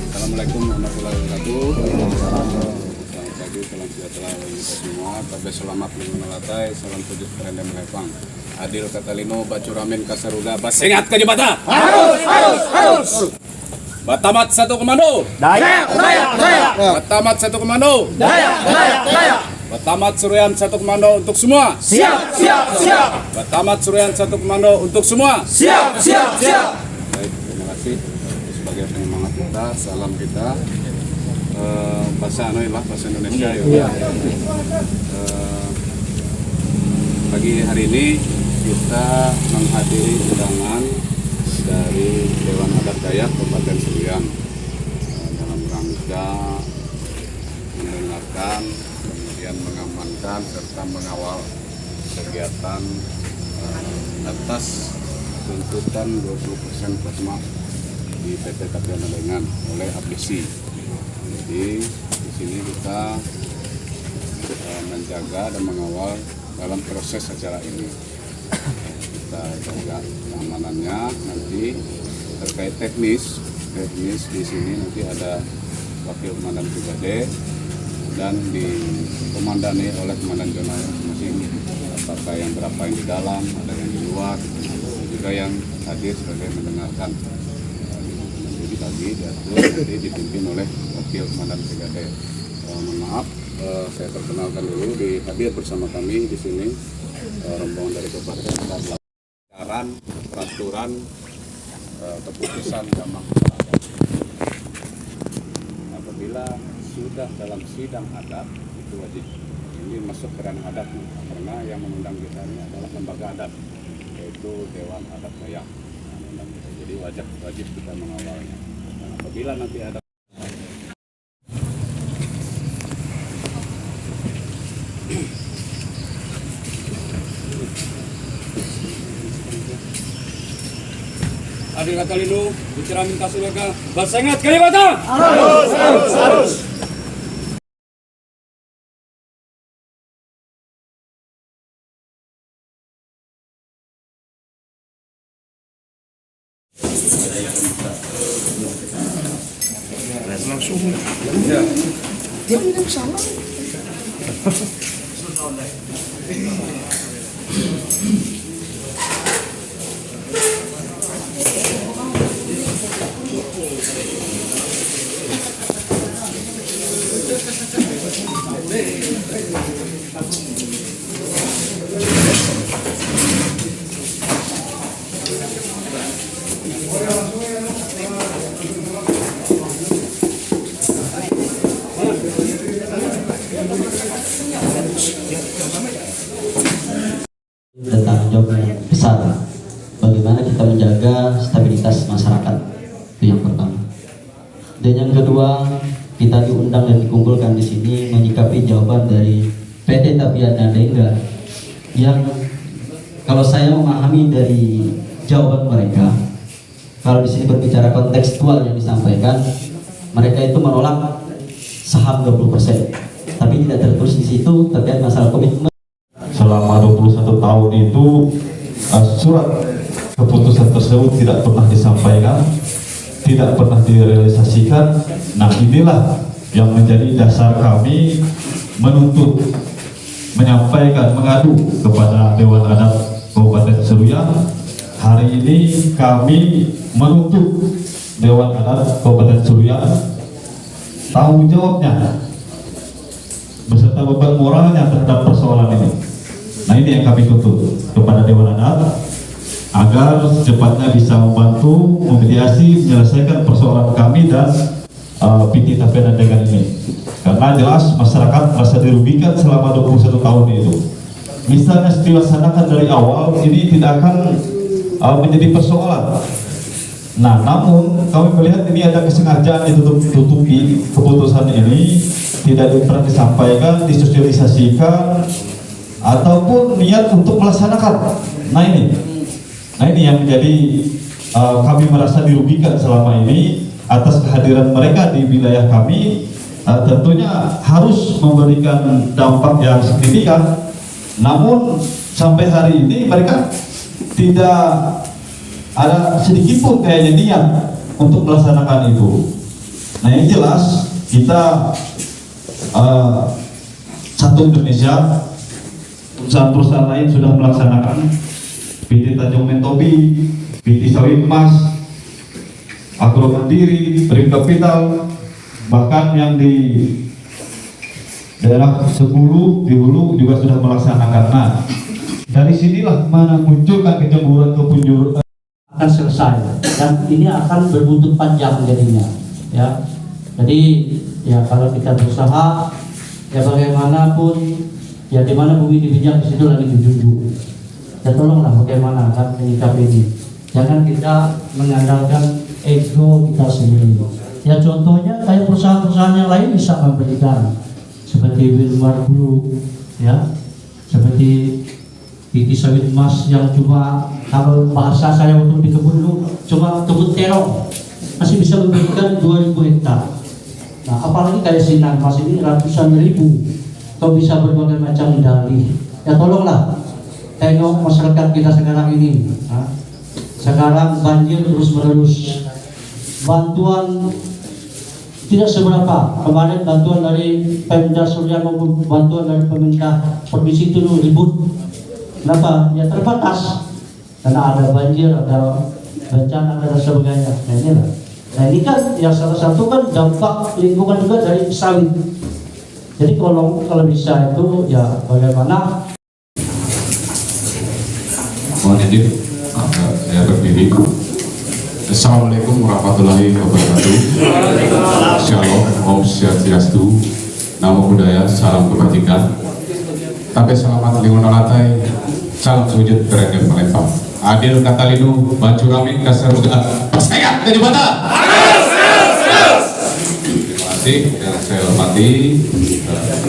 Assalamualaikum warahmatullahi wabarakatuh. Selamat pagi, salam sejahtera bagi kita semua. Kabeh selamat menalatai, salam tujuh kerendam melepang. Adil Katalino, Bacuramin Kasaruga, Basengat Kajabata. Harus. Batamat satu komando. Daya. Batamat satu komando. Daya. Batamat Suruyan satu komando untuk semua. Siap. Batamat Suruyan satu komando untuk semua. Siap. Baik, terima kasih sebagai penyemangat kita, salam kita. Bahasa Indonesia ya. Pagi hari ini kita menghadiri undangan dari Dewan Adat Dayak Kabupaten Seruyan dalam rangka mendengarkan, kemudian mengamankan serta mengawal kegiatan atas tuntutan 20% plasma di PT Kapiana Lengan oleh Aplisi. Jadi di sini kita menjaga dan mengawal dalam proses acara ini. Kita jaga keamanannya, nanti terkait teknis di sini nanti ada Wakil Komandan Brigade dan dikomandani oleh Komandan Zona masing-masing. Apakah yang berapa yang di dalam, ada yang di luar, juga yang hadir sebagai mendengarkan. Jadi tadi diatur nanti dipimpin oleh Wakil Komandan Brigade. Mohon maaf, saya perkenalkan dulu, hadir bersama kami di sini rombongan dari Kabupaten Seruyan. Peraturan keputusan Damang adat. Apabila sudah dalam sidang adat itu wajib ini masuk ke ranah adat karena yang mengundang kita ini adalah lembaga adat yaitu Dewan Adat Dayak. Jadi wajib kita mengawalnya. Dan apabila nanti ada Adil Katalino, Bacuramin Kasaruga, Basengat Kajabata. Harus. Langsung. Ya. Dia tidak salah. Dan tanggung jawab yang besar bagaimana kita menjaga stabilitas masyarakat, itu yang pertama. Dan yang kedua, kita diundang dan dikumpulkan di sini menyikapi jawaban dari PT Kapiana Lengan yang kalau saya memahami dari jawaban mereka, kalau di sini berbicara kontekstual yang disampaikan, mereka itu menolak saham 20%, tapi tidak tertulis di situ terkait masalah komitmen. tahun itu surat keputusan tersebut tidak pernah disampaikan, tidak pernah direalisasikan. Nah, inilah yang menjadi dasar kami menuntut, menyampaikan, mengadu kepada Dewan Adat Kabupaten Seruyan. Hari ini kami menuntut Dewan Adat Kabupaten Seruyan tanggung jawabnya beserta beban moralnya terhadap persoalan ini. Nah, ini yang kami tuntut kepada Dewan Adat agar secepatnya bisa membantu memediasi, menyelesaikan persoalan kami dan PT Tapenan dengan ini. Karena jelas masyarakat merasa dirugikan selama 21 tahun itu. Misalnya dilaksanakan dari awal, ini tidak akan menjadi persoalan. Nah, namun kami melihat ini ada kesengajaan ditutupi keputusan ini, tidak pernah disampaikan, disosialisasikan, ataupun niat untuk melaksanakan. Nah ini yang menjadi kami merasa dirugikan selama ini atas kehadiran mereka di wilayah kami. Tentunya harus memberikan dampak yang signifikan. Namun sampai hari ini mereka tidak ada sedikit pun kayaknya niat untuk melaksanakan itu. Nah, yang jelas kita satu Indonesia, perusahaan-perusahaan lain sudah melaksanakan. PT Tanjung Mentobi, PT Sawit Mas, Agro Mandiri, Brim Kapital, bahkan yang di daerah Sebulu, di Hulu juga sudah melaksanakan. Nah, dari sinilah mana munculkan kecemburuan akan selesai dan ini akan berbuntut panjang jadinya, ya. Jadi ya kalau kita berusaha, ya bagaimanapun, ya di mana bumi dipijak di situ lagi dijunjung. Ya tolonglah bagaimana kan menyikapi ini. Jangan kita mengandalkan ego kita sendiri. Ya contohnya kayak perusahaan-perusahaan yang lain bisa memberikan seperti Wilmar Group, ya, seperti PT Sawit Mas yang cuma, kalau bahasa saya waktu di kebun dulu, cuma kebun terong masih bisa memberikan 2000 hektar. Nah, apalagi kayak Sinar Mas ini ratusan ribu, kau bisa berbagai macam dalih. Ya tolonglah tengok masyarakat kita sekarang ini. Sekarang banjir terus menerus, bantuan tidak seberapa. Kemarin bantuan dari Pemda Surya maupun bantuan dari pemerintah provinsi itu ribut. Kenapa? Ya terbatas karena ada banjir, ada bencana dan sebagainya. Nah, inilah. Nah, ini kan yang salah satu kan dampak lingkungan juga dari sawit. Jadi kalau bisa itu ya bagaimana? Mohon izin, saya berdiri. Assalamualaikum warahmatullahi wabarakatuh. Shalom, Om Swastiastu, Namo Buddhaya, salam kebajikan. Tapi selamat lingkungan latai, salam sujud beragam melempar. Adil kata linu, baju rami kasaruga. Pastikan ke jembatan. Terima kasih yang saya hormati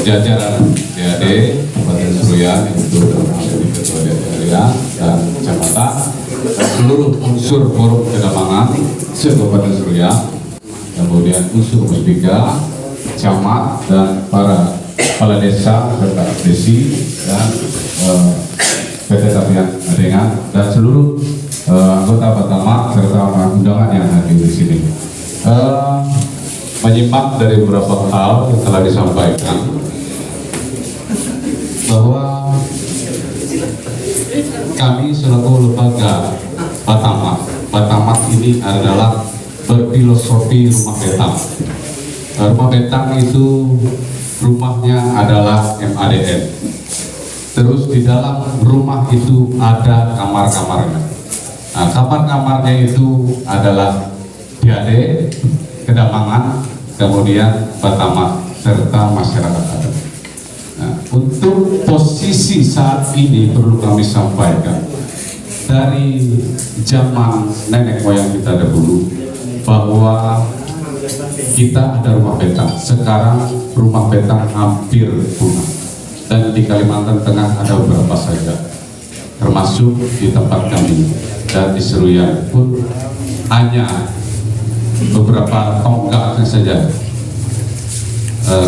jajaran DAD Kabupaten Seruyan yang dalam hal ini Ketua DAD dan Kecamatan, seluruh unsur forum kedamangan se-Kabupaten Seruyan, kemudian unsur Musbika, camat dan para kepala desa serta desi dan PT Tapian Adengan dan seluruh anggota Batamak serta undangan yang hadir di sini. Menyimak dari beberapa hal yang telah disampaikan bahwa kami selaku lembaga Batamak ini adalah berfilosofi rumah betang. Rumah betang itu rumahnya adalah MADN. Terus di dalam rumah itu ada kamar-kamarnya. Nah, kamar-kamarnya itu adalah DAD, Kedamangan, kemudian Batamak serta masyarakat adat. Nah, untuk posisi saat ini perlu kami sampaikan dari zaman nenek moyang kita dahulu bahwa kita ada rumah betang. Sekarang rumah betang hampir punah dan di Kalimantan Tengah ada beberapa saja, termasuk di tempat kami dan di Seruyan pun hanya beberapa tonggaknya saja.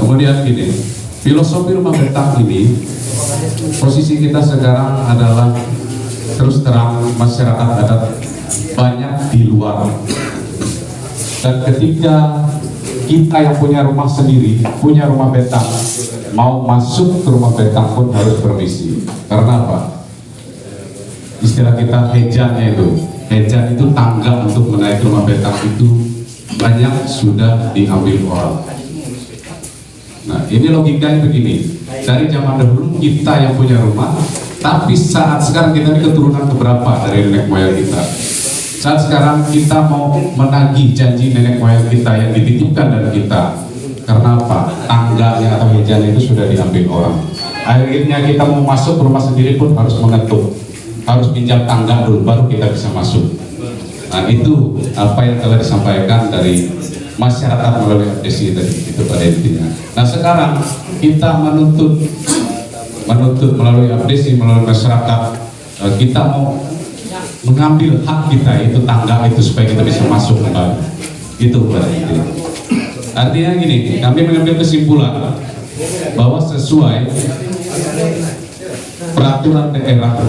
Kemudian gini, filosofi rumah betang ini posisi kita sekarang adalah terus terang masyarakat adat banyak di luar, dan ketika kita yang punya rumah sendiri, punya rumah betang, mau masuk ke rumah betang pun harus permisi. Karena apa? Istilah kita hejannya itu tangga untuk menaik rumah betang itu banyak sudah diambil orang. Nah, ini logikanya begini. Dari zaman dahulu kita yang punya rumah, tapi saat sekarang kita ini keturunan keberapa dari nenek moyang kita. Saat sekarang kita mau menagih janji nenek moyang kita yang dititipkan dari kita. Karena apa? Tangganya atau mejanya itu sudah diambil orang. Akhirnya kita mau masuk rumah sendiri pun harus mengetuk, harus pinjam tangga dulu baru kita bisa masuk. Nah, itu apa yang telah disampaikan dari masyarakat melalui abdesi tadi, itu pada intinya. Nah, sekarang kita menuntut melalui abdesi, melalui masyarakat, kita mau mengambil hak kita, itu tangga itu, supaya kita bisa masuk kembali. Itu pada intinya. Artinya gini, kami mengambil kesimpulan bahwa sesuai peraturan daerah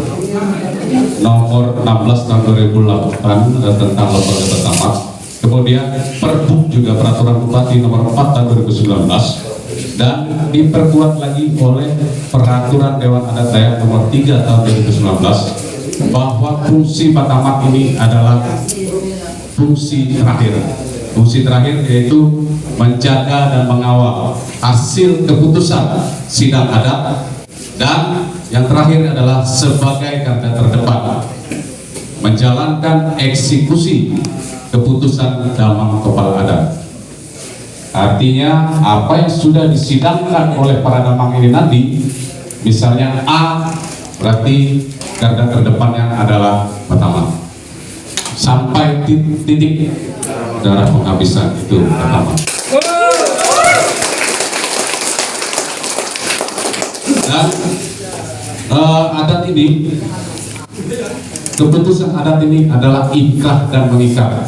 nomor 16 tahun 2008 tentang lembaga pertama, kemudian Perbuk juga peraturan Bupati nomor 4 tahun 2019, dan diperkuat lagi oleh peraturan Dewan Adat Dayak nomor 3 tahun 2019, bahwa fungsi Batamak ini adalah fungsi terakhir. Fungsi terakhir yaitu menjaga dan mengawal hasil keputusan sidang adat, dan yang terakhir adalah sebagai garda terdepan menjalankan eksekusi keputusan damang kepala adat. Artinya apa yang sudah disidangkan oleh para damang ini nanti, misalnya A, berarti garda terdepannya adalah Batamak. Sampai titik darah penghabisan itu Batamak. Dan adat ini, keputusan adat ini adalah ikrah dan mengikat,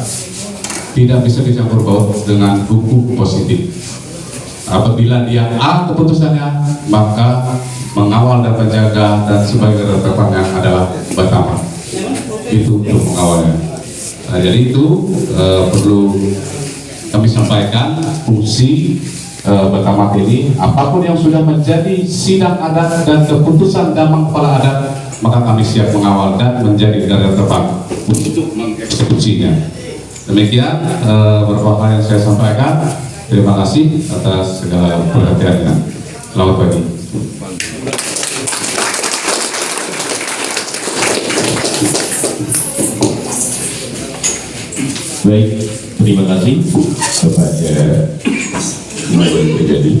tidak bisa dicampur baur dengan hukum positif. Apabila dia A keputusannya, maka mengawal dan menjaga dan sebagai terdepannya adalah Batamak. Itu untuk mengawalnya. Nah, jadi itu perlu kami sampaikan fungsi Batamak ini. Apapun yang sudah menjadi sidang adat dan keputusan damang kepala adat, maka kami siap mengawal dan menjadi garda terdepan untuk mengeksekusinya. Demikian beberapa hal yang saya sampaikan. Terima kasih atas segala perhatiannya. Selamat pagi. Baik, terima kasih kepada Ibu Terjadi.